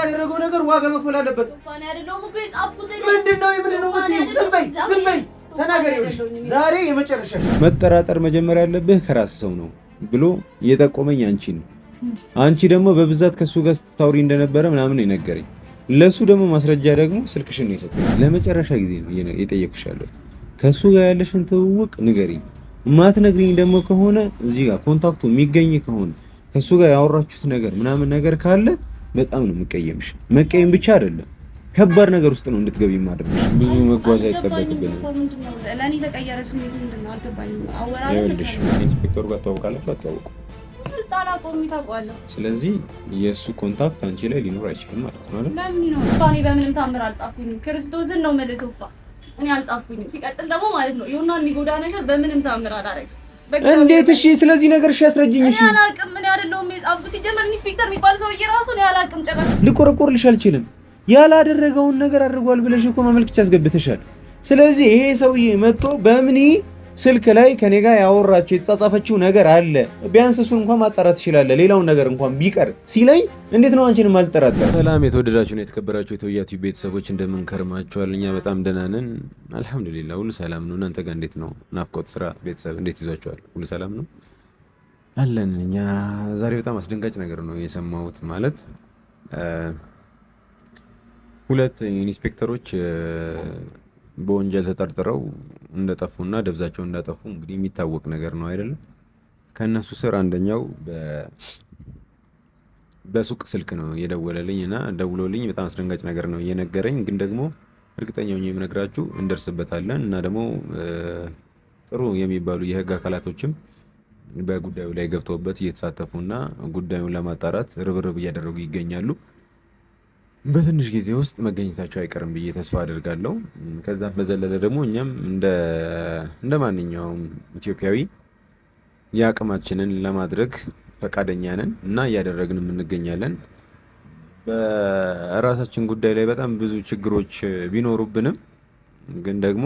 ላደረገው ነገር ዋጋ መክፈል አለበት። ፋኒ አይደለም እኮ የጻፍኩት። ምንድነው ዝም በይ ተናገሪውሽ። ዛሬ የመጨረሻ መጠራጠር መጀመሪያ ያለብህ ከራስ ሰው ነው ብሎ የጠቆመኝ አንቺ ነው። አንቺ ደግሞ በብዛት ከሱ ጋር ስትታውሪ እንደነበረ ምናምን የነገረኝ። ለሱ ደግሞ ማስረጃ ደግሞ ስልክሽን ነው የሰጠኝ። ለመጨረሻ ጊዜ ነው የጠየኩሽ ያለሁት። ከሱ ጋር ያለሽን ትውውቅ ንገሪኝ። ማትነግሪኝ ደግሞ ከሆነ እዚህ ጋር ኮንታክቱ የሚገኝ ከሆነ ከሱ ጋር ያወራችሁት ነገር ምናምን ነገር ካለ በጣም ነው የምቀየምሽ። መቀየም ብቻ አይደለም ከባድ ነገር ውስጥ ነው እንድትገቢ ማድረግ። ብዙ መጓዝ አይጠበቅብንም። ለኔ ተቀየረ ስሜት ምንድነው አልገባኝም። አወራሩ ይኸውልሽ ኢንስፔክተሩ ጋር ታውቃላችሁ አታውቁም? ታላቆም ታውቃለህ። ስለዚህ የእሱ ኮንታክት አንቺ ላይ ሊኖር አይችልም ማለት ነው አይደል? ለምን ነው ፋኒ? በምንም ታምር አልጻፍኩኝም። ክርስቶስን ነው መልክፋ እኔ አልጻፍኩኝም። ሲቀጥል ደግሞ ማለት ነው ይሁንና የሚጎዳ ነገር በምንም ታምር አላረግም። እንዴት? እሺ ስለዚህ ነገር እሺ ያስረጅኝ። እሺ እኔ አላቅም። ምን አይደለም የጻፍኩት። ሲጀመር ኢንስፔክተር የሚባል ሰውዬ ራሱ ነው ያላቅም። ጨራሽ ልቆረቆርልሽ አልችልም። ያላደረገውን ነገር አድርጓል ብለሽ እኮ ማመልከቻ አስገብተሻል። ስለዚህ ይሄ ሰውዬ መጥቶ በምን ስልክ ላይ ከኔ ጋር ያወራችሁ የተጻጻፈችው ነገር አለ፣ ቢያንስ እሱን እንኳን ማጣራት ትችላለህ፣ ሌላውን ነገር እንኳን ቢቀር ሲለኝ እንዴት ነው አንቺንም አልጠራጠር? ሰላም የተወደዳችሁና የተከበራችሁ የተወያቱ ቤተሰቦች እንደምን ከርማችኋል? እኛ በጣም ደህና ነን አልሐምዱሊላህ፣ ሁሉ ሰላም ነው። እናንተ ጋር እንዴት ነው? ናፍቆት፣ ስራ፣ ቤተሰብ እንዴት ይዟችኋል? ሁሉ ሰላም ነው አለን። እኛ ዛሬ በጣም አስደንጋጭ ነገር ነው የሰማሁት። ማለት ሁለት ኢንስፔክተሮች በወንጀል ተጠርጥረው እንደጠፉና ደብዛቸው እንዳጠፉ እንግዲህ የሚታወቅ ነገር ነው አይደለም። ከነሱ ስር አንደኛው በሱቅ ስልክ ነው የደወለልኝ እና ደውሎልኝ በጣም አስደንጋጭ ነገር ነው የነገረኝ። ግን ደግሞ እርግጠኛው የምነግራችሁ እንደርስበታለን እና ደግሞ ጥሩ የሚባሉ የህግ አካላቶችም በጉዳዩ ላይ ገብተውበት እየተሳተፉና ጉዳዩን ለማጣራት ርብርብ እያደረጉ ይገኛሉ። በትንሽ ጊዜ ውስጥ መገኘታቸው አይቀርም ብዬ ተስፋ አድርጋለሁ። ከዛ በዘለለ ደግሞ እኛም እንደ ማንኛውም ኢትዮጵያዊ የአቅማችንን ለማድረግ ፈቃደኛ ነን እና እያደረግንም እንገኛለን። በራሳችን ጉዳይ ላይ በጣም ብዙ ችግሮች ቢኖሩብንም ግን ደግሞ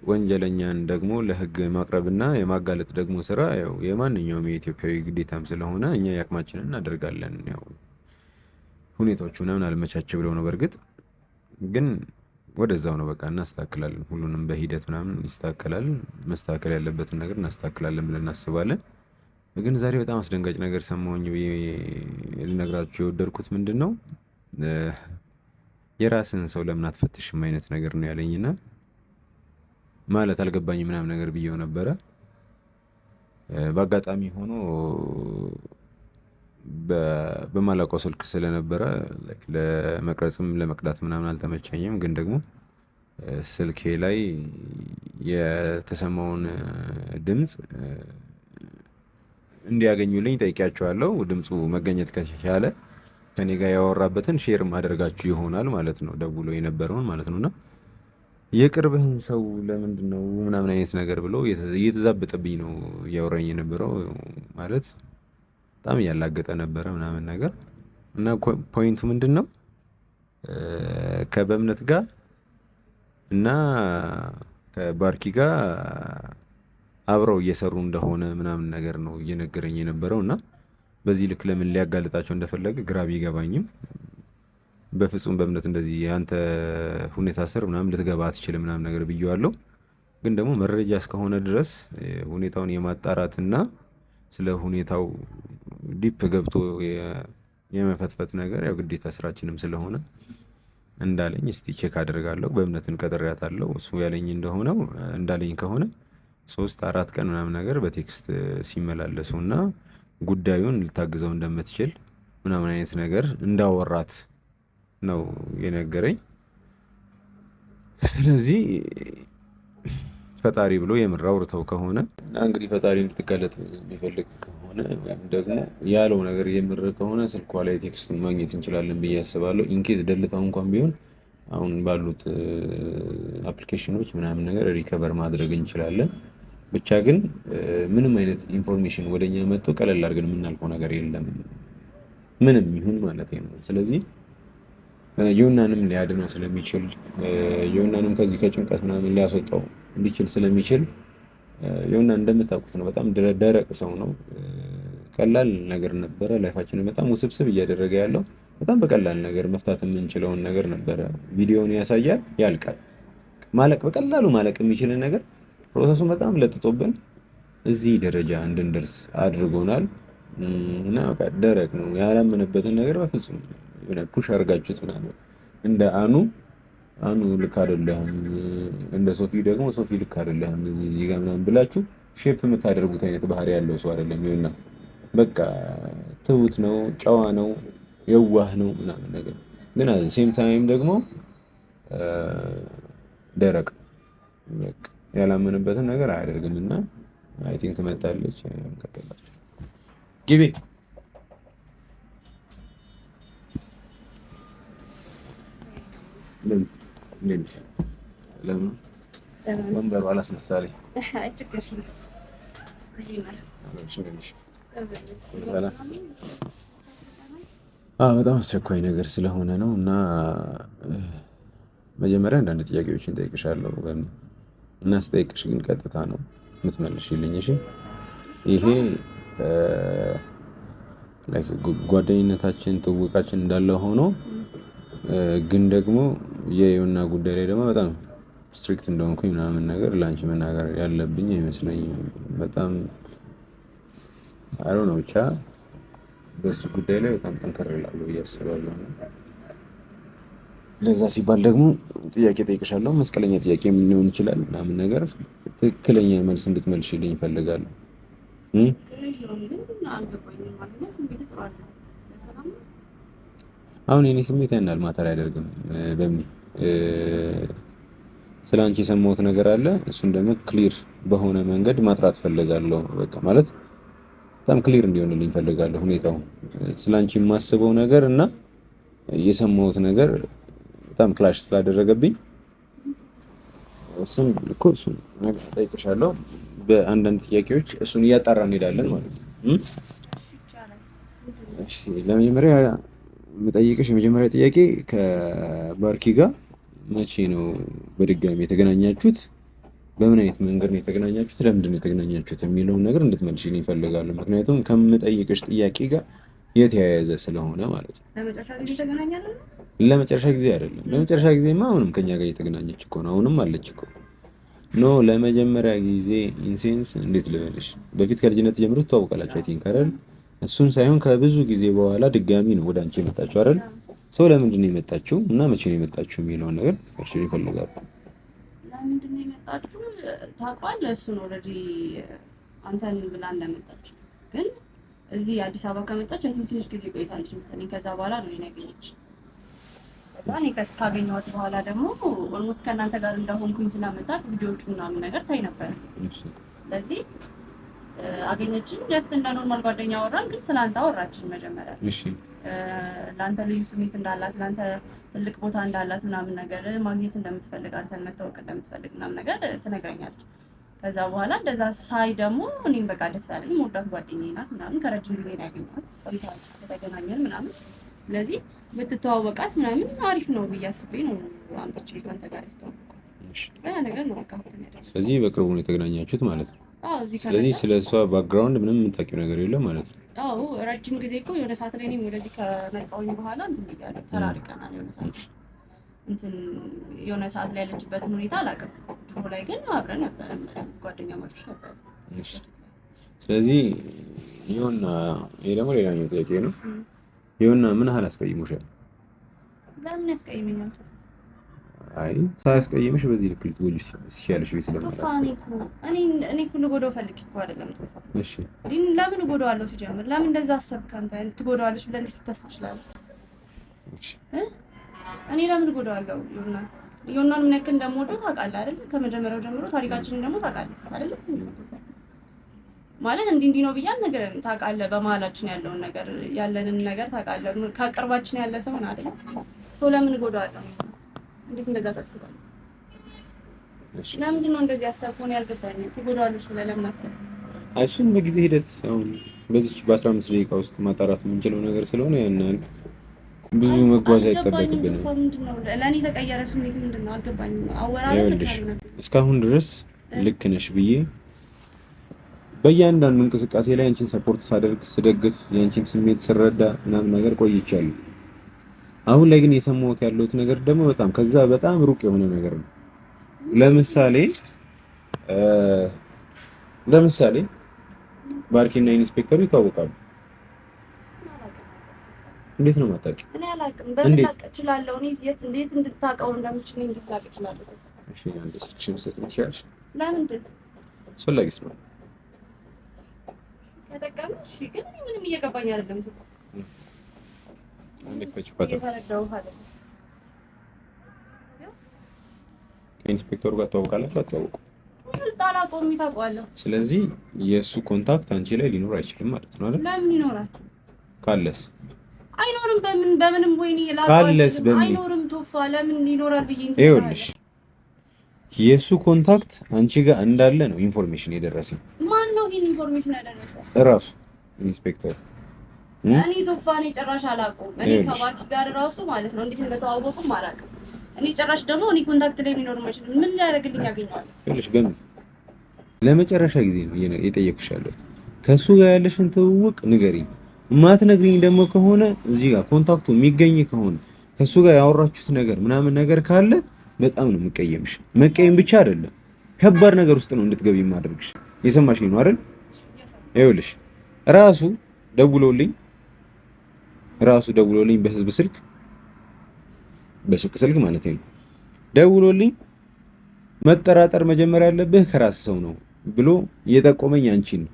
ወንጀለኛን ደግሞ ለህግ ማቅረብና የማጋለጥ ደግሞ ስራ ያው የማንኛውም የኢትዮጵያዊ ግዴታም ስለሆነ እኛ የአቅማችንን እናደርጋለን። ያው ሁኔታዎቹ ምናምን አልመቻች ብለው ነው። በእርግጥ ግን ወደዛው ነው በቃ እናስተካክላለን። ሁሉንም በሂደት ምናምን ይስተካከላል። መስተካከል ያለበትን ነገር እናስተካክላለን ብለን እናስባለን። ግን ዛሬ በጣም አስደንጋጭ ነገር ሰማሁኝ ብዬ ልነግራችሁ የወደድኩት ምንድን ነው የራስን ሰው ለምን አትፈትሽም አይነት ነገር ነው ያለኝና ማለት አልገባኝ ምናምን ነገር ብዬው ነበረ። በአጋጣሚ ሆኖ በማላውቀው ስልክ ስለነበረ ለመቅረጽም ለመቅዳት ምናምን አልተመቸኝም። ግን ደግሞ ስልኬ ላይ የተሰማውን ድምፅ እንዲያገኙልኝ ጠይቂያቸዋለሁ። ድምፁ መገኘት ከቻለ ከኔ ጋር ያወራበትን ሼር ማድረጋችሁ ይሆናል ማለት ነው፣ ደውሎ የነበረውን ማለት ነውና የቅርብህን ሰው ለምንድን ነው ምናምን አይነት ነገር ብሎ እየተዛበጠብኝ ነው እያወራኝ የነበረው ማለት በጣም እያላገጠ ነበረ ምናምን ነገር እና ፖይንቱ ምንድን ነው ከበእምነት ጋር እና ከባርኪ ጋር አብረው እየሰሩ እንደሆነ ምናምን ነገር ነው እየነገረኝ የነበረው እና በዚህ ልክ ለምን ሊያጋልጣቸው እንደፈለገ ግራ ቢገባኝም በፍጹም በእምነት እንደዚህ ያንተ ሁኔታ ስር ምናምን ልትገባ አትችልም ምናምን ነገር ብየዋለሁ። ግን ደግሞ መረጃ እስከሆነ ድረስ ሁኔታውን የማጣራትና ስለ ሁኔታው ዲፕ ገብቶ የመፈትፈት ነገር ያው ግዴታ ስራችንም ስለሆነ እንዳለኝ እስቲ ቼክ አደርጋለሁ። በእምነትን ቀጥሬያታለሁ። እሱ ያለኝ እንደሆነው እንዳለኝ ከሆነ 3-4 ቀን ምናምን ነገር በቴክስት ሲመላለሱና ጉዳዩን ልታግዘው እንደምትችል ምናምን አይነት ነገር እንዳወራት ነው የነገረኝ። ስለዚህ ፈጣሪ ብሎ የምር አውርተው ከሆነ እንግዲህ ፈጣሪ እንድትጋለጥ የሚፈልግ ከሆነ ወይም ደግሞ ያለው ነገር የምር ከሆነ ስልኳ ላይ ቴክስቱን ማግኘት እንችላለን ብዬ አስባለሁ። ኢንኬዝ ደልታው እንኳን ቢሆን አሁን ባሉት አፕሊኬሽኖች ምናምን ነገር ሪከቨር ማድረግ እንችላለን። ብቻ ግን ምንም አይነት ኢንፎርሜሽን ወደኛ መጥቶ ቀለል አድርገን የምናልፈው ነገር የለም ምንም ይሁን ማለት ነው። ስለዚህ ዮናንም ሊያድነው ስለሚችል ዮናንም ከዚህ ከጭንቀት ምናምን ሊያስወጣው ሊችል ስለሚችል ዮና እንደምታውቁት ነው፣ በጣም ደረቅ ሰው ነው። ቀላል ነገር ነበረ ላይፋችንን በጣም ውስብስብ እያደረገ ያለው በጣም በቀላል ነገር መፍታት የምንችለውን ነገር ነበረ። ቪዲዮውን ያሳያል፣ ያልቃል። ማለቅ በቀላሉ ማለቅ የሚችልን ነገር ፕሮሰሱን በጣም ለጥጦብን እዚህ ደረጃ እንድንደርስ አድርጎናል። እና በቃ ደረቅ ነው። ያላመነበትን ነገር በፍጹም ፑሽ አድርጋችሁት ምናምን እንደ አኑ ልክ አይደለህም፣ እንደ ሶፊ ደግሞ ሶፊ ልክ አይደለህም እዚህ ጋር ምናምን ብላችሁ ሼፕ የምታደርጉት አይነት ባህሪ ያለው ሰው አይደለም። ይሁንና በቃ ትሁት ነው፣ ጨዋ ነው፣ የዋህ ነው ምናምን ነገር ግን አዚ ሴም ታይም ደግሞ ደረቅ በቃ ያላመነበትን ነገር አያደርግም። እና አይ ቲንክ መጣለች እንቀጥላችሁ ግቢ ወንበሩ አላስነሳለኝ። በጣም አስቸኳይ ነገር ስለሆነ ነው እና መጀመሪያ አንዳንድ ጥያቄዎችን ጠይቅሻለሁ እና ስጠይቅሽ ግን ቀጥታ ነው የምትመልሽልኝ። እሺ? ይሄ ጓደኝነታችን ትውውቃችን እንዳለ ሆኖ ግን ደግሞ የዮና ጉዳይ ላይ ደግሞ በጣም ስትሪክት እንደሆንኩኝ ምናምን ነገር ለአንቺ መናገር ያለብኝ አይመስለኝም። በጣም አሮ ነው ብቻ በሱ ጉዳይ ላይ በጣም ጠንከር እላለሁ ብዬ አስባለሁ። ለዛ ሲባል ደግሞ ጥያቄ ጠይቅሻለሁ። መስቀለኛ ጥያቄ ሊሆን ይችላል ምናምን ነገር ትክክለኛ መልስ እንድትመልሽልኝ እፈልጋለሁ። አሁን የኔ ስሜት ያናል ማተር አያደርግም። በምን ስለ አንቺ የሰማሁት ነገር አለ። እሱን ደግሞ ክሊር በሆነ መንገድ ማጥራት ፈልጋለሁ። በቃ ማለት በጣም ክሊር እንዲሆንልኝ ፈልጋለሁ ሁኔታው። ስለ አንቺ የማስበው ነገር እና የሰማሁት ነገር በጣም ክላሽ ስላደረገብኝ እሱን ጠይቅሻለሁ። በአንዳንድ ጥያቄዎች እሱን እያጣራ እንሄዳለን ማለት ነው። እሺ፣ ለመጀመሪያ የምጠይቅሽ የመጀመሪያ ጥያቄ ከባርኪ ጋር መቼ ነው በድጋሚ የተገናኛችሁት? በምን አይነት መንገድ ነው የተገናኛችሁት? ለምንድን ነው የተገናኛችሁት የሚለውን ነገር እንድትመልሽልኝ እፈልጋለሁ። ምክንያቱም ከምጠይቅሽ ጥያቄ ጋር የተያያዘ ስለሆነ ማለት ነው። ለመጨረሻ ጊዜ ተገናኛለን? ለመጨረሻ ጊዜ አይደለም። ለመጨረሻ ጊዜማ አሁንም ከኛ ጋር እየተገናኘች እኮ ነው። አሁንም አለች እኮ። ኖ ለመጀመሪያ ጊዜ ኢንሴንስ እንዴት ልበልሽ፣ በፊት ከልጅነት ጀምሮ ትተዋወቃላችሁ አይ ቲንክ አይደል? እሱን ሳይሆን ከብዙ ጊዜ በኋላ ድጋሚ ነው ወደ አንቺ የመጣችው አይደል? ሰው ለምንድን ነው የመጣችው እና መቼ ነው የመጣችው የሚለውን ነገር ትስከርሽ ይፈልጋሉ። ለምንድን ነው የመጣችው ታውቃለህ? እሱ ነው ኦልሬዲ አንተን ብላ እንደመጣች ግን እዚህ አዲስ አበባ ከመጣች አይ ቲንክ ትንሽ ጊዜ ቆይታለች መሰለኝ። ከዛ በኋላ ነው የነገረች። ከዛ እኔ ካገኘኋት በኋላ ደግሞ ኦልሞስት ከእናንተ ጋር እንደሆንኩኝ ስላመጣት ቪዲዮዎቹ ምናምን ነገር ታይ ነበር። ስለዚህ አገኘችን። ጀስት እንደ ኖርማል ጓደኛ አወራን፣ ግን ስለአንተ አወራችን መጀመሪያ። እሺ ለአንተ ልዩ ስሜት እንዳላት፣ ለአንተ ትልቅ ቦታ እንዳላት ምናምን ነገር ማግኘት እንደምትፈልግ፣ አንተን መታወቅ እንደምትፈልግ ምናምን ነገር ትነግረኛለች። ከዛ በኋላ እንደዛ ሳይ ደግሞ እኔም በቃ ደስ አለኝ። የምወዳት ጓደኛዬ ናት ምናምን። ከረጅም ጊዜ ነው ያገኘኋት፣ ቆይታለች ከተገናኘን ምናምን። ስለዚህ ብትተዋወቃት ምናምን አሪፍ ነው ብዬ አስቤ ነው አምጥቼ ከአንተ ጋር ያስተዋወቅኳት። ያ ነገር ነው በቃ ሀብትን ያደረገው። ስለዚህ በቅርቡ ነው የተገናኛችሁት ማለት ነው? ስለዚህ ስለ እሷ ባክግራውንድ ምንም የምታውቂው ነገር የለም ማለት ነው? አዎ ረጅም ጊዜ እኮ የሆነ ሰዓት ላይ እኔም ወደዚህ ከመጣሁኝ በኋላ እንትን ብያለሁ፣ ተራርቀናል። የሆነ ሰዓት ላይ ያለችበትን ሁኔታ አላውቅም። ድሮ ላይ ግን አብረን ነበረን፣ ጓደኛ ማቾች ነበር። ስለዚህ ይሁንና፣ ይሄ ደግሞ ሌላኛው ጥያቄ ነው። ይሁንና ምን ያህል አስቀይሞሻል? ለምን ያስቀይመኛል? አይ ሳያስቀይምሽ በዚህ ልክ ልትጎጂ ሲያልሽ ቤት ስለማላስብ እኔ እኮ ልጎዳው ፈልጌ እኮ አይደለም። እሺ ለምን እጎዳዋለሁ? ሲጀምር ለምን እንደዛ አሰብክ አንተ? ትጎዳዋለሽ ብለህ እንዴት ልታስብ ትችላለህ? እኔ ለምን እጎዳዋለሁ? ዮናን ምን ያክል እንደምወደው ታውቃለህ አይደል? ከመጀመሪያው ጀምሮ ታሪካችንን ደግሞ ታውቃለህ አይደል? ማለት እንዲህ ነው ብዬ አልነግርህም። ታውቃለህ በመሀላችን ያለውን ነገር ያለንን ነገር ታውቃለህ። ከቅርባችን ያለ ሰው ነው አይደል? ሰው ለምን እጎዳዋለሁ? እንዴት እንደዛ ታስባለህ? ለምንድን ነው እንደዚህ ያሰብኩት? ያልገባኝም ትጎዳዋለች ብለህ ለምን አሰብክ? እሱን በጊዜ ሂደት አሁን በዚህ በ15 ደቂቃ ውስጥ ማጣራት የምንችለው ነገር ስለሆነ ያን ብዙ መጓዝ አይጠበቅብንም። ምንድነው ለእኔ የተቀየረ ስሜት ምንድነው? አልገባኝም። አወራለሁ እስካሁን ድረስ ልክ ነሽ ብዬ በእያንዳንዱ እንቅስቃሴ ላይ አንቺን ሰፖርት ሳደርግ ስደግፍ የአንቺን ስሜት ስረዳ ምናምን ነገር ቆይቻለሁ። አሁን ላይ ግን የሰማሁት ያለሁት ነገር ደግሞ በጣም ከዛ በጣም ሩቅ የሆነ ነገር ነው። ለምሳሌ ባርኪና ኢንስፔክተሩ ይታወቃሉ። እንዴት ነው የማታውቂው? እኔ አላውቅም። በምን ላውቅ እችላለሁ? እኔ እንዴት እንድታውቀው እንደምችል እንዴት ላውቅ እችላለሁ? እሺ አንዴ ስልክሽን ሰጥተሽ ትችያለሽ? ለምንድን አስፈላጊ ስለሆነ ከተጠቀምሽ። ግን እኔ ምንም እየገባኝ አይደለም። አንዴ ከኢንስፔክተሩ ጋር ተዋውቃላችሁ? አትተዋወቁም? አላውቀውም። ታውቀዋለህ። ስለዚህ የእሱ ኮንታክት አንቺ ላይ ሊኖር አይችልም ማለት ነው አይደል? ለምን ይኖራል? ካለስ አይኖርም። በምንም ወይኔ ካለስ አይኖርም። ቶፋ ለምን ይኖራል ብዬ እንትን ይኸውልሽ፣ የእሱ ኮንታክት አንቺ ጋር እንዳለ ነው ኢንፎርሜሽን የደረሰኝ። ማን ነው ይሄን ኢንፎርሜሽን ያደረሰ? እራሱ ኢንስፔክተር። እኔ ቶፋ እኔ ጭራሽ አላውቀውም። እኔ ከባርኪ ጋር ራሱ ማለት ነው እንዴት እንደተዋወቁም አላውቅም። እኔ ጭራሽ ደግሞ እኔ ኮንታክት ላይ ሊኖር ማይችል ምን ሊያደርግልኝ ያገኘዋል? ይኸውልሽ በምን ለመጨረሻ ጊዜ ነው የጠየኩሽ ያለሁት። ከሱ ጋር ያለሽን ትውውቅ ንገሪኝ። የማትነግሪኝ ደግሞ ከሆነ እዚህ ጋር ኮንታክቱ የሚገኝ ከሆነ ከሱ ጋር ያወራችሁት ነገር ምናምን ነገር ካለ በጣም ነው የምቀየምሽ። መቀየም ብቻ አይደለም ከባድ ነገር ውስጥ ነው እንድትገቢ የማደርግሽ። የሰማሽኝ ነው አይደል? ይኸውልሽ ራሱ ደውሎልኝ በህዝብ ስልክ በሱቅ ስልክ ማለት ነው ደውሎልኝ መጠራጠር መጀመሪያ ያለብህ ከራስ ሰው ነው ብሎ የጠቆመኝ አንቺን ነው።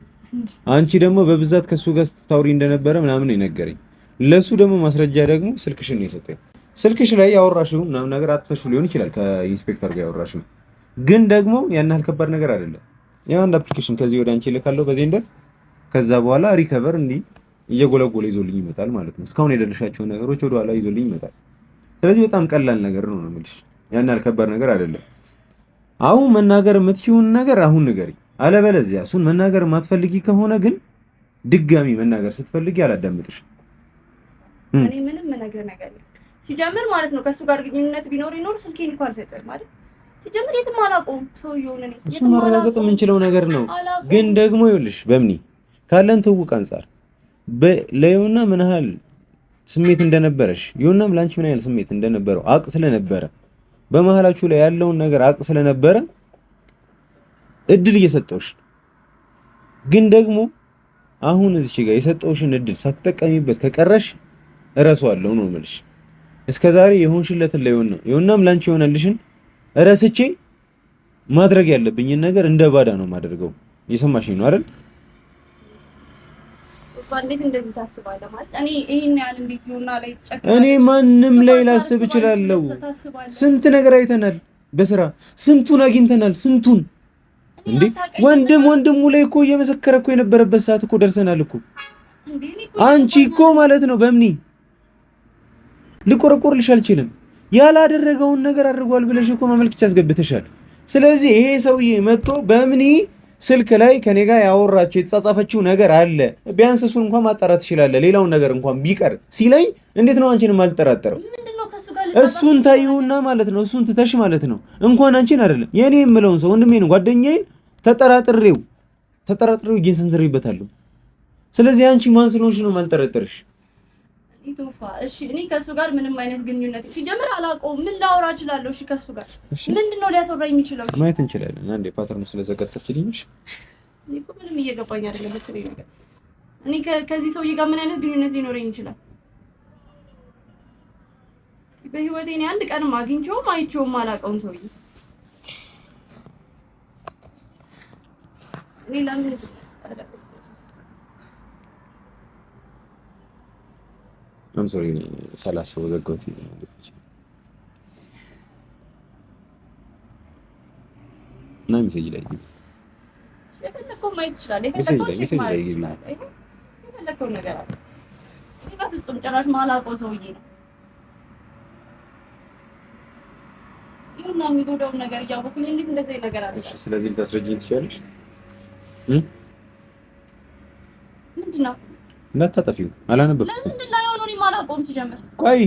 አንቺ ደግሞ በብዛት ከሱ ጋር ስታውሪ እንደነበረ ምናምን የነገረኝ። ለሱ ደግሞ ማስረጃ ደግሞ ስልክሽን ነው የሰጠኝ። ስልክሽ ላይ ያወራሽው ምናምን ነገር አጥተሽው ሊሆን ይችላል ከኢንስፔክተር ጋር ያወራሽው፣ ግን ደግሞ ያን ያህል ከባድ ነገር አይደለም። ያው አንድ አፕሊኬሽን ከዚህ ወደ አንቺ ልካለሁ በዜንደር ከዛ በኋላ ሪከቨር እንዲህ እየጎለጎለ ይዞልኝ ይመጣል ማለት ነው። እስካሁን የደረሻቸው ነገሮች ወደ ኋላ ይዞልኝ ይመጣል። ስለዚህ በጣም ቀላል ነገር ነው የምልሽ፣ ያን ያህል ከባድ ነገር አይደለም። አሁን መናገር የምትችይውን ነገር አሁን ንገሪ። አለበለዚያ እሱን መናገር የማትፈልጊ ከሆነ ግን ድጋሚ መናገር ስትፈልጊ አላዳምጥሽ። እኔ ምንም ነገር ሲጀምር ማለት ነው ከሱ ጋር ግንኙነት ቢኖር ስልኬን እንኳን አልሰጠም ማለት ሲጀምር የትም አላውቀውም ሰውዬውን። እኔ እሱ ማረጋገጥ የምንችለው ነገር ነው። ግን ደግሞ ይኸውልሽ በምኒ ካለን ትውውቅ አንጻር ለዮና ምን ያህል ስሜት እንደነበረሽ ዮናም ላንቺ ምን ያህል ስሜት እንደነበረው አቅ ስለነበረ በመሃላችሁ ላይ ያለውን ነገር አቅ ስለነበረ እድል እየሰጠውሽ፣ ግን ደግሞ አሁን እዚህ ጋር የሰጠውሽን እድል ሳትጠቀሚበት ከቀረሽ እረሳዋለሁ ነው የምልሽ። እስከዛሬ የሆንሽለትን ለዮናም ላንቺ የሆነልሽን እረስቼ ማድረግ ያለብኝን ነገር እንደ ባዳ ነው የማደርገው። እየሰማሽኝ ነው አይደል? እንዴት እንደዚህ ታስባለህ? ማለት እኔ ይሄን ያህል እንዴት ዮና ላይ ተጨቀረ? እኔ ማንም ላይ ላስብ እችላለሁ። ስንት ነገር አይተናል በስራ ስንቱን አግኝተናል። ስንቱን እንዴ ወንድሙ ላይ እኮ እየመሰከረ እኮ የነበረበት ሰዓት እኮ ደርሰናል እኮ። አንቺ እኮ ማለት ነው በምኒ ልቆረቆርልሽ አልችልም። ያላደረገውን ነገር አድርጓል ብለሽ እኮ ማመልከቻ አስገብተሻል። ስለዚህ ይሄ ሰውዬ መጥቶ በምኒ ስልክ ላይ ከኔ ጋር ያወራችሁ የተጻጻፈችው ነገር አለ፣ ቢያንስ እሱን እንኳን ማጣራት ትችላለህ፣ ሌላውን ነገር እንኳን ቢቀር ሲለኝ እንዴት ነው አንቺን የማልጠራጠረው? እሱን ታዩና ማለት ነው እሱን ትተሽ ማለት ነው እንኳን አንቺን አይደለም የኔ የምለውን ሰው ወንድሜን ጓደኛዬን ተጠራጥሬው እጄን ሰንዝሬበታለሁ። ስለዚህ አንቺ ማን ስለሆንሽ ነው የማልጠረጥርሽ? ኢቶፋ እሺ፣ እኔ ከሱ ጋር ምንም አይነት ግንኙነት ሲጀምር አላውቀውም። ምን ላወራ እችላለሁ? እሺ፣ ከሱ ጋር ምንድነው ሊያስወራ የሚችለው? እሺ፣ ማየት እንችላለን። አንዴ ፓተርኑ ስለዘቀጥከችልኝሽ እኔ እኮ ምንም እየገባኝ አይደለም። በትሬ ነገር እኔ ከዚህ ሰውዬ ጋር ምን አይነት ግንኙነት ሊኖረኝ ይችላል? በህይወቴ እኔ አንድ ቀንም አግኝቼውም አይቼውም አላውቀውም ሰውዬ። እኔ ለምን I'm sorry ሳላስበው ዘጋሁት። እና ሜሴጅ ላይ የፈለከው ማየት ይችላል። የፈለከው ማየት ይችላል። የፈለከው ነገር አለ። እኔ በፍጹም ጭራሽ ማላውቀው ሰውዬ ነው። ይሁንና የሚጎዳውን ነገር እያወኩኝ እንዴት እንደዚህ ነገር አለ? እሺ፣ ስለዚህ ልታስረጂኝ ትችያለሽ? ምንድን ነው? እንዳታጠፊው አላነበብኩትም። ለምንድን ነው የሆነው? እኔ ማላውቀውም ሲጀምር። ቆይ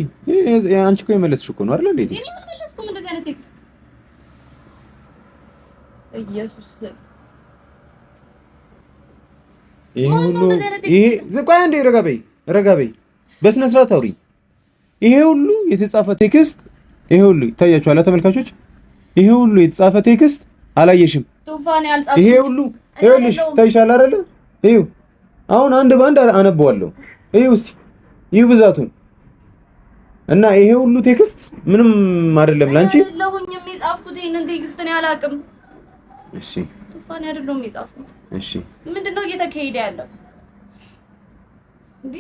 አንቺ እኮ የመለስሽ እኮ ነው አይደል? እንዴት እኔ አልመለስኩም እንደዚህ አይነት ቴክስት። ኢየሱስ ይሄ ቆይ አንዴ ረጋ በይ በስነ ስርዓት አውሪ። ይሄ ሁሉ የተጻፈ ቴክስት ይሄ ሁሉ ይታያችኋል ተመልካቾች። ይሄ ሁሉ የተጻፈ ቴክስት አላየሽም? ይሄ ሁሉ ይኸውልሽ ታይሻል አይደለ? ይኸው አሁን አንድ ባንድ አነበዋለሁ። ይኸው እስቲ ይኸው ብዛቱን እና ይሄ ሁሉ ቴክስት ምንም አይደለም ላንቺ። ለሁኝም የጻፍኩት ይሄንን ቴክስት ነው ያላቅም። እሺ ቱፋን አይደለም የጻፍኩት። እሺ ምንድነው እየተካሄደ ያለው እንዴ?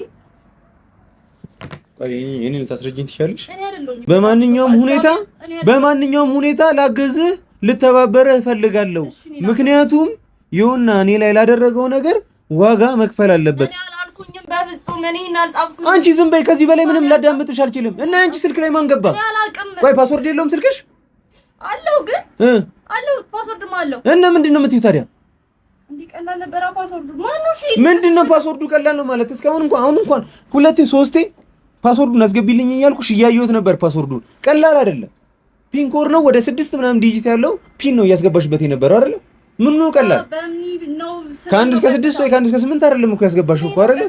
ቆይ እኔን ልታስረጅኝ ትችያለሽ? እኔ አይደለም በማንኛውም ሁኔታ ላገዝህ ልተባበረህ እፈልጋለሁ። ምክንያቱም ይሁንና እኔ ላይ ላደረገው ነገር ዋጋ መክፈል አለበት። እኔ አላልኩኝም በፍጹም። እኔ አልጻፍኩኝም። አንቺ ዝም በይ። ከዚህ በላይ ምንም ላዳምጥሽ አልችልም። እና አንቺ ስልክ ላይ ማን ገባ? ቆይ ፓስወርድ የለውም ስልክሽ? አለው ግን አለው፣ ፓስወርድም አለው። እና ምንድነው የምትይው ታዲያ? እንዴ ቀላል ነበር ፓስወርዱ። ማነው? እሺ ምንድነው ፓስወርዱ? ቀላል ነው ማለት እስካሁን አሁን እንኳን ሁለቴ ሶስቴ ፓስወርዱን አስገቢልኝ እያልኩሽ እያየሁት ነበር። ፓስወርዱን ቀላል አይደለም። ፒን ኮድ ነው ወደ 6 ምናምን ዲጂት ያለው ፒን ነው እያስገባሽበት የነበረው አይደለ? ምን ነው ቀላል? ከ1 እስከ 6 ወይ ከ1 እስከ 8 አይደለም እኮ ያስገባሽው እኮ አይደለ?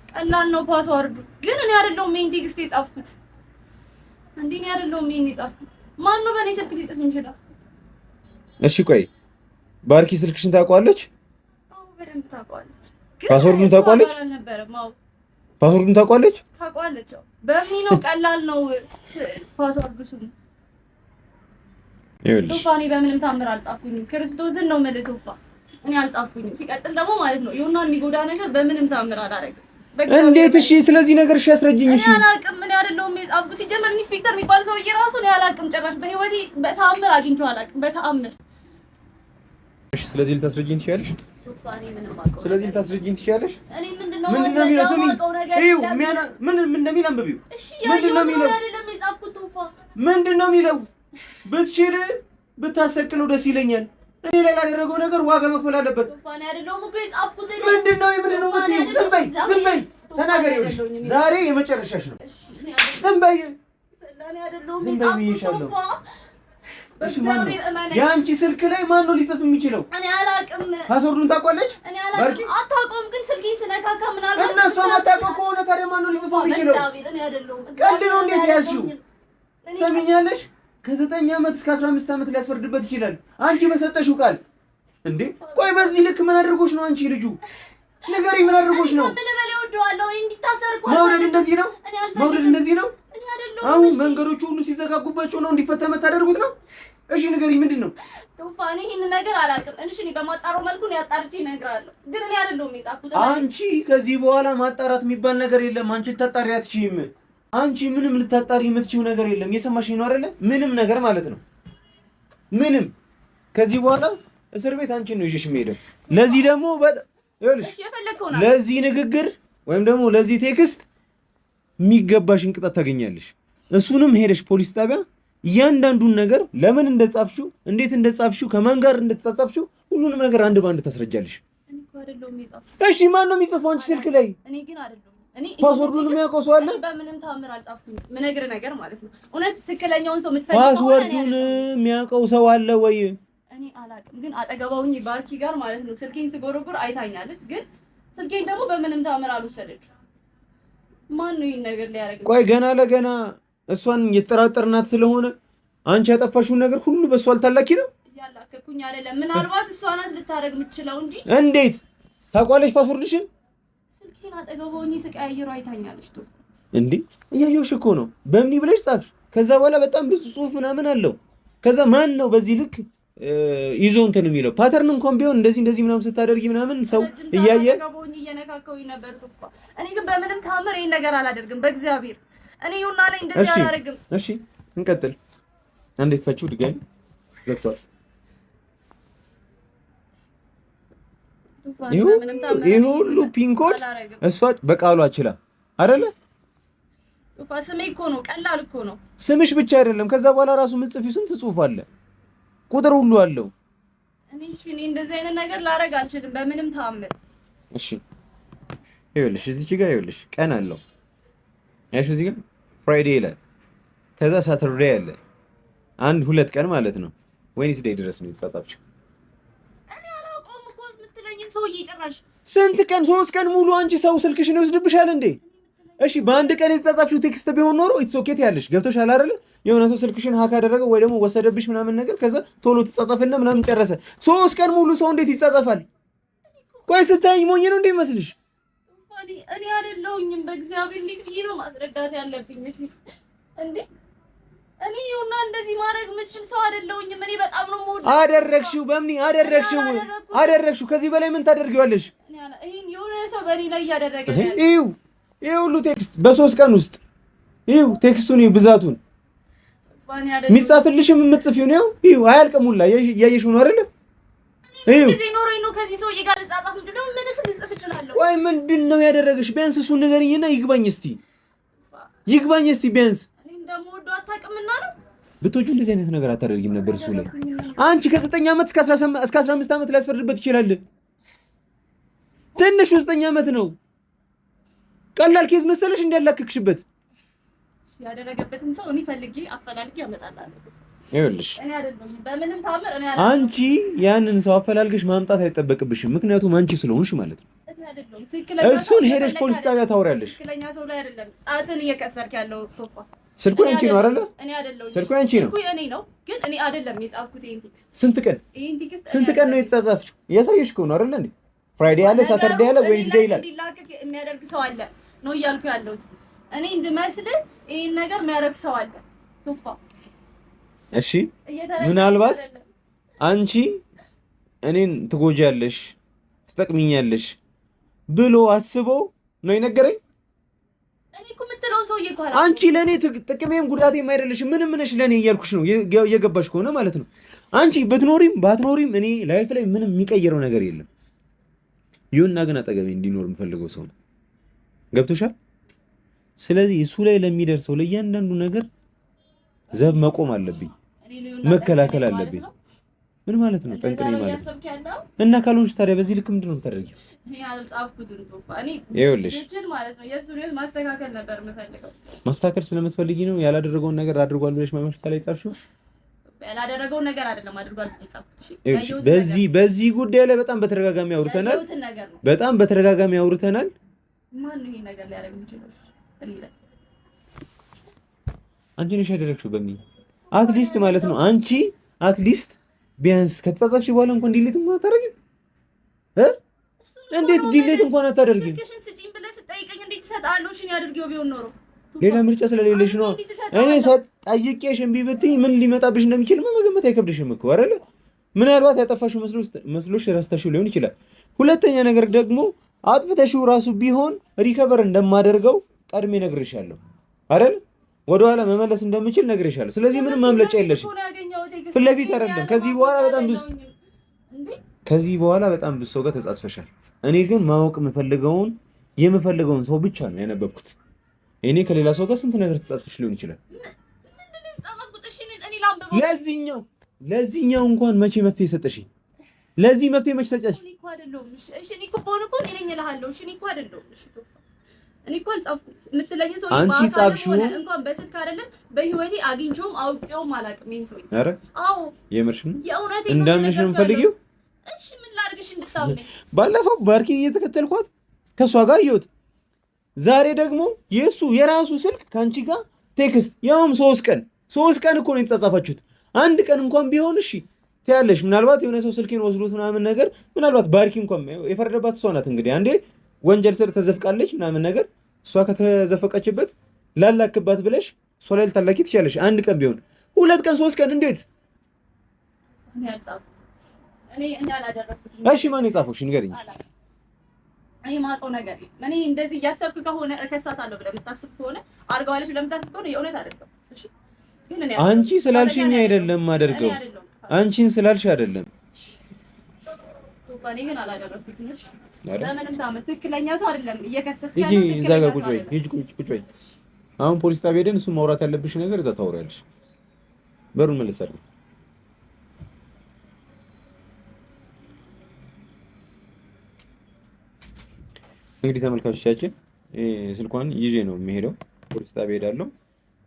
ቀላል ነው ፓስወርዱ። ግን እኔ አይደለሁም ይሄን ቴክስት የጻፍኩት። እንዴ እኔ አይደለሁም ይሄን የጻፍኩት። ማን ነው በእኔ ስልክ ሊጽፍ የሚችለው? እሺ ቆይ ባርኪ ስልክሽን ታውቀዋለች? አዎ በደንብ ታውቀዋለች። ፓስወርዱን ታውቀዋለች? ፓስወርዱን ታውቀዋለች? ታውቀዋለች። በምን ነው ቀላል ነው ፓስወርዱ ስሙ። ይኸውልሽ ቱፋ እኔ በምንም ታምር አልጻፍኩኝም። ክርስቶስን ነው የምልህ ቱፋ እኔ አልጻፍኩኝም። ሲቀጥል ደግሞ ማለት ነው ይሁንና የሚጎዳ ነገር በምንም ታምር አላደረግም። እንዴት? እሺ ስለዚህ ነገር እሺ ያስረጅኝ። እሺ እኔ አላውቅም። እኔ አይደለሁም የጻፍኩት። ሲጀመር ኢንስፔክተር የሚባል ሰውዬ ራሱ እኔ አላውቅም። ጭራሽ በህይወቴ በተአምር አግኝቼው አላውቅም። በተአምር። እሺ ስለዚህ ልታስረጅኝ ትችያለሽ? ስለዚህ ልታስረጅኝ ትችያለሽ? እኔ ምንድነው የሚለው? ስሚ እዩ ምን እንደሚል አንብቢው። ምንድነው የሚለው? ምንድነው የሚለው? ብትችል ብታሰቅለው ደስ ይለኛል። እኔ ላይ ላደረገው ነገር ዋጋ መክፈል አለበት። ምንድነው የምትይው? ዝም በይ ተናገሪ። ዛሬ የመጨረሻሽ ነው። ዝም በይ ብዬሻለሁ። እሺ ማነው የአንቺ ስልክ ላይ ማን ነው ሊጽፍ የሚችለው? እኔ አላውቅም። ፓስወርዱን ታውቃለች? እኔ አላውቅም። አታውቀውም ግን ስልኬን ስነካካ ምናልባት እና እሷ ማታውቀው ከሆነ ታዲያ ማን ነው ሊጽፈው የሚችለው? ቀልድ ነው እንዴት ያዝሽው? ሰሚኛለሽ? ከ9 ዓመት እስከ 15 ዓመት ሊያስፈርድበት ይችላል። አንቺ በሰጠሽው ቃል እንዴ። ቆይ በዚህ ልክ ምን አድርጎሽ ነው አንቺ ልጁ? ንገሪ ምን አድርጎሽ ነው? መውደድ እንደዚህ ነው? መውደድ እንደዚህ ነው? አሁን መንገዶቹ ሁሉ ሲዘጋጉባቸው ነው እንዲፈታ የምታደርጉት ነው? እሺ ንገሪ ምንድን ነው? ቱፋኔ ይሄን ነገር አላውቅም። እሺ እኔ በማጣራው መልኩ ነው ያጣርቼ እነግርሃለሁ። ግን እኔ አይደለሁም የጻፍኩት። አንቺ ከዚህ በኋላ ማጣራት የሚባል ነገር የለም። አንቺ ልታጣሪ አትችይም። አንቺ ምንም ልታጣሪ የምትችይው ነገር የለም። እየሰማሽኝ ነው አይደለ? ምንም ነገር ማለት ነው። ምንም ከዚህ በኋላ እስር ቤት አንቺን ነው ይዤሽ የምሄደው። ለዚህ ደግሞ ይኸውልሽ ለዚህ ንግግር ወይም ደግሞ ለዚህ ቴክስት የሚገባሽን ቅጣት ታገኛለሽ። እሱንም ሄደሽ ፖሊስ ጣቢያ እያንዳንዱን ነገር ለምን እንደጻፍሽው፣ እንዴት እንደጻፍሽው፣ ከማን ጋር እንደተጻጻፍሽው ሁሉንም ነገር አንድ ባንድ ታስረጃለሽ። እኔ እኮ አይደለሁም የጻፍኩት። እሺ ማን ነው የሚጽፈው አንቺ ስልክ ላይ? እኔ ግን አይደለሁም። እኔ ፓስወርዱን የሚያውቀው ሰው አለ? በምንም ታምር አልጻፍኩም። ምነግርህ ነገር ማለት ነው እውነት ትክክለኛውን ሰው የምትፈልገው ፓስወርዱን የሚያውቀው ሰው አለ ወይ? እኔ አላውቅም። ግን አጠገባውኝ ባርኪ ጋር ማለት ነው ስልኬን ስጎረጉር አይታኛለች። ግን ስልኬን ደግሞ በምንም ታምር አልወሰደችው። ማን ነው ይሄን ነገር ሊያደርግ? ቆይ ገና ለገና እሷን የተጠራጠርናት ስለሆነ አንቺ ያጠፋሽውን ነገር ሁሉ በእሷ አልታላኪ ነው? እያላከኩኝ አይደለም። ምናልባት እሷ ናት ልታደርግ የምትችለው እንጂ። እንዴት ታውቋለች ፓስወርድሽን? ስልኬን አጠገባውኝ ስቀያይሩ አይታኛለች። እንዴ እያየሁሽ እኮ ነው። በምን ብለሽ ጻፍሽ? ከዛ በኋላ በጣም ብዙ ጽሁፍ ምናምን አለው። ከዛ ማን ነው በዚህ ልክ ይዞ እንትን የሚለው? ፓተርን እንኳን ቢሆን እንደዚህ ምናምን ስታደርጊ ምናምን ሰው እያየ እየነካከውኝ ነበር እኮ። እኔ ግን በምንም ታምር ይሄን ነገር አላደርግም። በእግዚአብሔር እኔ ይሁንና ላይ እንደዚህ አላደርግም። እሺ እንቀጥል። አንዴ ፈቺው ድጋሚ ዘግቷል። ይሄ ሁሉ ፒንኮድ እሷ በቃሏ አችላ አይደለ? ጡፋ ስሜ እኮ ነው። ቀላል እኮ ነው። ስምሽ ብቻ አይደለም። ከዛ በኋላ ራሱ ምጽፊው ስንት ጽሁፍ አለ፣ ቁጥር ሁሉ አለው። እኔ እንደዚህ አይነት ነገር ላደርግ አልችልም በምንም ተአምር። እሺ ይኸውልሽ እዚች ጋር ይኸውልሽ ቀን አለው። ያሽ እዚህ ጋር ፍራይዴ ይላል። ከዛ ሳተርዴ አለ። 1-2 ቀን ማለት ነው። ዌድነስዴይ ድረስ ነው የተጻጻፍሽው። እኔ አላውቀውም እኮ የምትለኝን ሰውዬ ጭራሽ ስንት ቀን? 3 ቀን ሙሉ አንቺ ሰው ስልክሽን ይወስድብሻል እንዴ? እሺ በአንድ ቀን የተጻጻፍሽው ቴክስት ቢሆን ኖሮ ኢትስ ኦኬ ያለሽ ገብቶሻል አይደለ? የሆነ ሰው ስልክሽን ሀክ አደረገ ወይ ደግሞ ወሰደብሽ ምናምን ነገር ከዛ ቶሎ ተጻጻፈና ምናምን ጨረሰ። 3 ቀን ሙሉ ሰው እንዴት ይጻጻፋል? ቆይ ስታይኝ ሞኝ ነው እንዴ መስልሽ? እኔ አይደለሁኝም በእግዚአብሔር እንዴት ብዬ ነው ማስረዳት ያለብኝ? እሺ እንዴ እኔ ይሁንና እንደዚህ ማድረግ የምችል ሰው አይደለሁኝም። እኔ በጣም ነው የምወደው። አደረግሽው በምን አደረግሽው? ከዚህ በላይ ምን ታደርጊዋለሽ? ይሄን የሆነ ሰው በኔ ላይ እያደረገ ነው። ይሄ ሁሉ ቴክስት በ3 ቀን ውስጥ ይሄው ቴክስቱን ብዛቱን የሚጻፍልሽም የምትጽፊው ነው። ይሄው አያልቅም ሁላ እያየሽው ነው አይደለ? ይሄው እዚህ ኖሮኝ ነው ከዚህ ሰውዬ ጋር ልጻጻፍ ምንድነው? ምንስ ልጽፍ እችላለሁ? ቆይ ምንድነው ያደረገሽ? ቢያንስ እሱን ንገሪኝና ይግባኝ እስቲ ቢያንስ እኔ እንደምወደው አታውቅምና ነው። ብትወጂው እንደዚህ አይነት ነገር አታደርጊም ነበር እሱ ላይ። አንቺ ከ9 ዓመት እስከ 15 ዓመት ሊያስፈርድበት ይችላል። ትንሹ 9 ዓመት ነው። ቀላል ኬዝ መሰለሽ እንዲያላክክሽበት ያደረገበትን ሰው እኔ ፈልጌ አፈላልጌ አመጣላለሁ። ይኸውልሽ እኔ አይደለም በምንም ታምር እኔ አንቺ ያንን ሰው አፈላልገሽ ማምጣት አይጠበቅብሽም። ምክንያቱም አንቺ ስለሆንሽ ማለት ነው። እሱን ሄደሽ ፖሊስ ጣቢያ ታወሪያለሽ። ትክክለኛ ሰው ላይ አይደለም ጣትን እየቀሰርክ ያለው ቶፋ። ስልኩ ያንቺ ነው አይደለ? እኔ አይደለም ስልኩ ያንቺ ነው። ስልኩ እኔ ነው ግን እኔ አይደለም የጻፍኩት ይሄን ቴክስት። ስንት ቀን ነው የተጻጻፍሽው? እያሳየሽ እኮ ነው አይደለ እንዴ? ፍራይዴ አለ፣ ሳተርዴ አለ፣ ዌንስዴ ይላል። እንዲላቀቅ የሚያደርግ ሰው አለ ነው እያልኩ ያለሁት። እኔ እንድመስል ይሄን ነገር የሚያደርግ ሰው አለ ቶፋ። እሺ ምናልባት አንቺ እኔን ትጎጃለሽ፣ ትጠቅሚኛለሽ ብሎ አስቦ ነው የነገረኝ። እኔ እኮ የምትለው ሰውዬ እኮ አላ አንቺ ለኔ ጥቅሜም ጉዳቴም አይደለሽም። ምንም ነሽ ለኔ እያልኩሽ ነው የገባሽ ከሆነ ማለት ነው። አንቺ ብትኖሪም ባትኖሪም እኔ ላይፍ ላይ ምንም የሚቀየረው ነገር የለም። ይሁንና ግን አጠገቤ እንዲኖር የምፈልገው ሰው ነው። ገብቶሻል? ስለዚህ እሱ ላይ ለሚደርሰው ለእያንዳንዱ ነገር ዘብ መቆም አለብኝ፣ መከላከል አለብኝ። ምን ማለት ነው? ጠንቅ ነኝ ማለት እና ካልሆንሽ ታዲያ በዚህ ልክ ምንድን ነው የምታደርጊው? ይኸውልሽ ማስተካከል ነበር የምፈልገው። ማስተካከል ስለምትፈልጊ ነው ያላደረገውን ነገር አድርጓል ብለሽ መመልከት ላይ ጻፍሽው። ያላደረገውን ነገር አይደለም አድርጓል ብለሽ ጻፍኩት። በዚህ ጉዳይ ላይ በጣም በተደጋጋሚ አውርተናል። ማን ነው ይሄን ነገር ሊያደርግ የሚችለው? አንቺ ነሽ ያደረግሽው በሚል አትሊስት ማለት ነው። አንቺ አትሊስት ቢያንስ ከተጻጻፍሽ በኋላ እንኳን ዲሌት እንኳን አታደርጊም እ እንዴት ዲሌት እንኳን አታደርጊም? ስልክሽን ስጪኝ ብለህ ስጠይቀኝ እንዴት ትሰጣለሁ? እሺ ያድርገው ቢሆን ኖሮ ሌላ ምርጫ ስለሌለሽ ነው። እኔ ጠይቄሽ እምቢ ብትይ ምን ሊመጣብሽ እንደሚችል መገመት አይከብድሽም እኮ አይደለ? ምናልባት ያጠፋሽው መስሎሽ ረስተሽው ሊሆን ይችላል። ሁለተኛ ነገር ደግሞ አጥፍተሽው ራሱ ቢሆን ሪከቨር እንደማደርገው ቀድሜ ነግሬሻለሁ አይደል? ወደኋላ መመለስ እንደምችል ነግሬሻለሁ። ስለዚህ ምንም ማምለጫ የለሽም። ፊት ለፊት አይደለም። ከዚህ በኋላ በጣም ብዙ ሰው ጋር ተጻጽፈሻል። እኔ ግን ማወቅ የምፈልገውን ሰው ብቻ ነው ያነበብኩት። እኔ ከሌላ ሰው ጋር ስንት ነገር ተጻጽፈሽ ሊሆን ይችላል። ለዚህኛው እንኳን መቼ መፍትሄ ሰጠሽኝ? ለዚህ መፍትሄ መቼ ሰጠሽ? አንቺ ጻፍሽው እንኳን በስልክ አይደለም በህይወቴ አግኝቼውም አውቄውም አላውቅም። ይሄን ሰው ኧረ አዎ የምርሽን እንዳምንሽ ነው የምፈልጊው። እሺ ምን ላድርግሽ እንድታምነኝ? ባለፈው ባርኪን እየተከተልኳት ከሷ ጋር እየወጥ ዛሬ ደግሞ የራሱ ስልክ ከአንቺ ጋር ቴክስት ያውም 3 ቀን እኮ ነው የተጻጻፋችሁት። አንድ ቀን እንኳን ቢሆን እሺ ትያለሽ። ምናልባት የሆነ ሰው ስልኬን ወስዶት ምናምን ነገር ምናልባት ባርኪ እንኳን የፈረደባት እሷ ናት። እንግዲህ አንዴ ወንጀል ስር ተዘፍቃለች ምናምን ነገር እሷ ከተዘፈቀችበት ላላክባት ብለሽ እሷ ላይ ልታላኪ ትችያለሽ። አንድ ቀን ቢሆን 2 ቀን 3 ቀን እንዴት? እሺ ማን የጻፈው? እሺ ንገሪኝ። እኔ ማውቀው ነገር እኔ እንደዚህ እያሰብክ ከሆነ እከሳታለሁ ብለህ የምታስብ ከሆነ አድርገዋለች ብለህ የምታስብ ከሆነ የእውነት አይደለም። እሺ አንቺ ስላልሽኝ አይደለም አደርገው አንቺን ስላልሽ አይደለም። እኔ ግን አላደረኩትም። እሺ በምንም ታመት ትክክለኛ ሰው አይደለም እየከሰስክ ያለው። እዛ ጋር ቁጭ በይ። አሁን ፖሊስ ጣቢያ ሄደን እሱ ማውራት ያለብሽ ነገር እዛ ታወሪያለሽ። በሩን መልሰልኝ። እንግዲህ ተመልካቾቻችን ስልኳን ይዤ ነው የሚሄደው። ፖሊስ ጣቢያ ሄዳለሁ።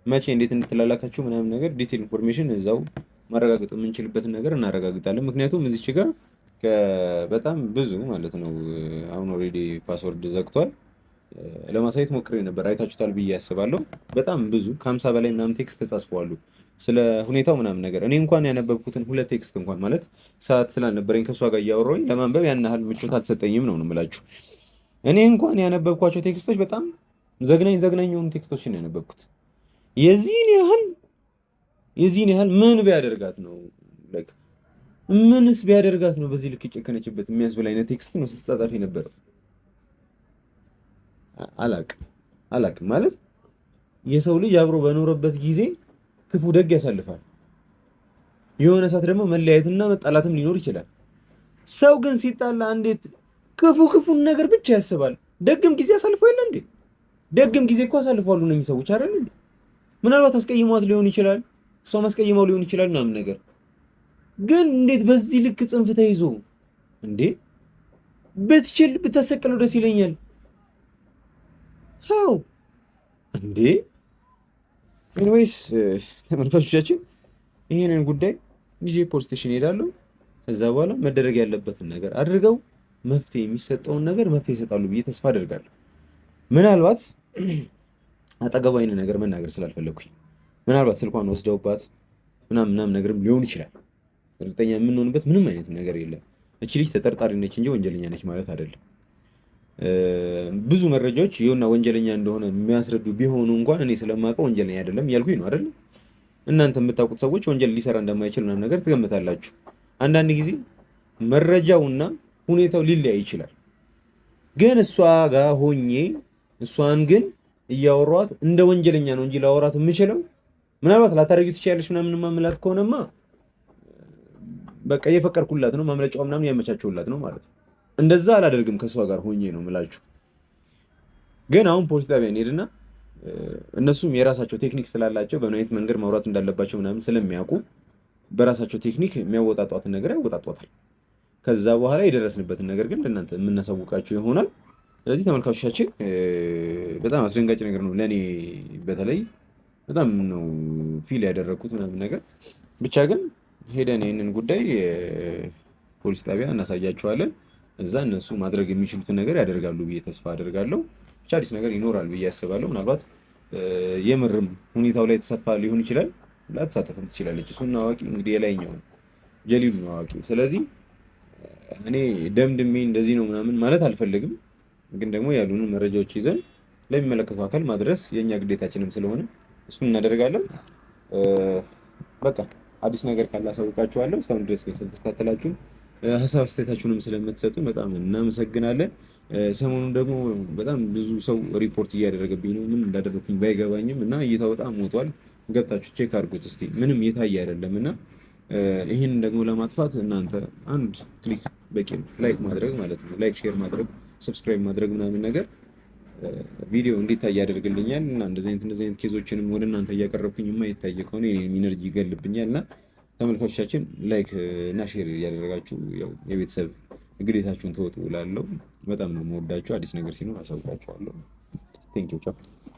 መቼ እንዴት እንድትላላካችሁ ምናምን ነገር ዲቴል ኢንፎርሜሽን እዛው ማረጋገጥ የምንችልበትን ነገር እናረጋግጣለን። ምክንያቱም እዚች ጋር በጣም ብዙ ማለት ነው አሁን ኦልሬዲ ፓስወርድ ዘግቷል። ለማሳየት ሞክሬ ነበር። አይታችሁታል ብዬ ያስባለሁ። በጣም ብዙ ከ50 በላይ ምናምን ቴክስት ተጻጽፈዋል ስለ ሁኔታው ምናምን ነገር። እኔ እንኳን ያነበብኩትን 2 ቴክስት እንኳን ማለት ሰዓት ስላልነበረኝ ከእሷ ጋር እያወራሁኝ ለማንበብ ያን ያህል ምቾት አልሰጠኝም ነው የምላችሁ። እኔ እንኳን ያነበብኳቸው ቴክስቶች በጣም ዘግናኝ የሆኑ ቴክስቶችን ነው ያነበብኩት። የዚህን ያህል ምን ቢያደርጋት ነው ምንስ ቢያደርጋት ነው በዚህ ልክ የጨከነችበት የሚያስብል አይነት ቴክስት ነው ስትጻጻፍ የነበረው። አላቅም ማለት የሰው ልጅ አብሮ በኖረበት ጊዜ ክፉ ደግ ያሳልፋል። የሆነ ሰዓት ደግሞ መለያየትና መጣላትም ሊኖር ይችላል። ሰው ግን ሲጣላ እንዴት ክፉን ነገር ብቻ ያስባል? ደግም ጊዜ አሳልፈው የለ እንዴ? ደግም ጊዜ እኮ አሳልፈዋል እነኚህ ሰዎች አይደል እንዴ? ምናልባት አስቀይሟት ሊሆን ይችላል፣ እሷ ማስቀይመው ሊሆን ይችላል ምናምን ነገር። ግን እንዴት በዚህ ልክ ጽንፍ ተይዞ እንዴ? ብትችል ብታሰቅለው ደስ ይለኛል። አዎ እንዴ። ኤኒዌይስ ተመልካቾቻችን ይሄንን ጉዳይ ይዤ ፖሊስ ስቴሽን እሄዳለሁ። ከዛ በኋላ መደረግ ያለበትን ነገር አድርገው መፍትሄ የሚሰጠውን ነገር መፍትሄ ይሰጣሉ ብዬ ተስፋ አደርጋለሁ። ምናልባት አጠገቧ አይነት ነገር መናገር ስላልፈለኩኝ ምናልባት ስልኳን ወስደውባት ምናምን ነገርም ሊሆን ይችላል። እርግጠኛ የምንሆንበት ምንም አይነት ነገር የለም። እቺ ልጅ ተጠርጣሪ ነች እንጂ ወንጀለኛ ነች ማለት አይደለም። ብዙ መረጃዎች ይኸውና ወንጀለኛ እንደሆነ የሚያስረዱ ቢሆኑ እንኳን እኔ ስለማውቀው ወንጀለኛ አይደለም እያልኩኝ ነው አይደል? እናንተ የምታውቁት ሰዎች ወንጀል ሊሰራ እንደማይችል ምናምን ነገር ትገምታላችሁ። አንዳንድ ጊዜ መረጃውና ሁኔታው ሊለያይ ይችላል። ግን እሷ ጋር ሆኜ እሷን ግን እያወሯት እንደ ወንጀለኛ ነው እንጂ ላወራት የምችለው ምናልባት ላታረጊው ትችያለሽ ምናምን ማምላት ከሆነማ በቃ እየፈቀርኩላት ነው፣ ማምለጫው ምናምን ያመቻቸውላት ነው ማለት ነው። እንደዛ አላደርግም ከእሷ ጋር ሆኜ ነው የምላችሁ። ግን አሁን ፖሊስ ጣቢያ እንሄድና እነሱም የራሳቸው ቴክኒክ ስላላቸው በምን አይነት መንገድ ማውራት እንዳለባቸው ምናምን ስለሚያውቁ በራሳቸው ቴክኒክ የሚያወጣጧትን ነገር ያወጣጧታል። ከዛ በኋላ የደረስንበትን ነገር ግን ለእናንተ የምናሳውቃቸው ይሆናል። ስለዚህ ተመልካቾቻችን በጣም አስደንጋጭ ነገር ነው ለእኔ በተለይ በጣም ነው ፊል ያደረግኩት ምናምን ነገር። ብቻ ግን ሄደን ይህንን ጉዳይ ፖሊስ ጣቢያ እናሳያቸዋለን። እዛ እነሱ ማድረግ የሚችሉትን ነገር ያደርጋሉ ብዬ ተስፋ አደርጋለሁ። ብቻ አዲስ ነገር ይኖራል ብዬ አስባለሁ። ምናልባት የምርም ሁኔታው ላይ ተሳትፋ ሊሆን ይችላል፣ ላትሳተፍም ትችላለች። እሱን አዋቂ እንግዲህ የላይኛው ጀሊሉ ነው አዋቂ። ስለዚህ እኔ ደምድሜ እንደዚህ ነው ምናምን ማለት አልፈልግም። ግን ደግሞ ያሉንን መረጃዎች ይዘን ለሚመለከተው አካል ማድረስ የእኛ ግዴታችንም ስለሆነ እሱን እናደርጋለን። በቃ አዲስ ነገር ካለ አሳውቃችኋለሁ። እስካሁን ድረስ ስለተከታተላችሁ ሀሳብ አስተያየታችሁንም ስለምትሰጡን በጣም እናመሰግናለን። ሰሞኑን ደግሞ በጣም ብዙ ሰው ሪፖርት እያደረገብኝ ነው፣ ምን እንዳደረኩኝ ባይገባኝም እና እይታው በጣም ሞቷል። ገብታችሁ ቼክ አድርጉት እስቲ፣ ምንም የታየ አይደለም እና ይህንን ደግሞ ለማጥፋት እናንተ አንድ ክሊክ በቂ ነው። ላይክ ማድረግ ማለት ነው። ላይክ፣ ሼር ማድረግ፣ ሰብስክራይብ ማድረግ ምናምን ነገር ቪዲዮ እንዲታይ ያደርግልኛል እና እንደዚህ አይነት ኬዞችንም ወደ እናንተ እያቀረብኩኝ የማይታይ ከሆነ ኢነርጂ ይገልብኛል እና ተመልካቾቻችን ላይክ እና ሼር እያደረጋችሁ ያው የቤተሰብ ግዴታችሁን ተወጡ እላለሁ። በጣም ነው የምወዳችሁ። አዲስ ነገር ሲኖር አሳውቃችኋለሁ። ቴንኪው ቻው።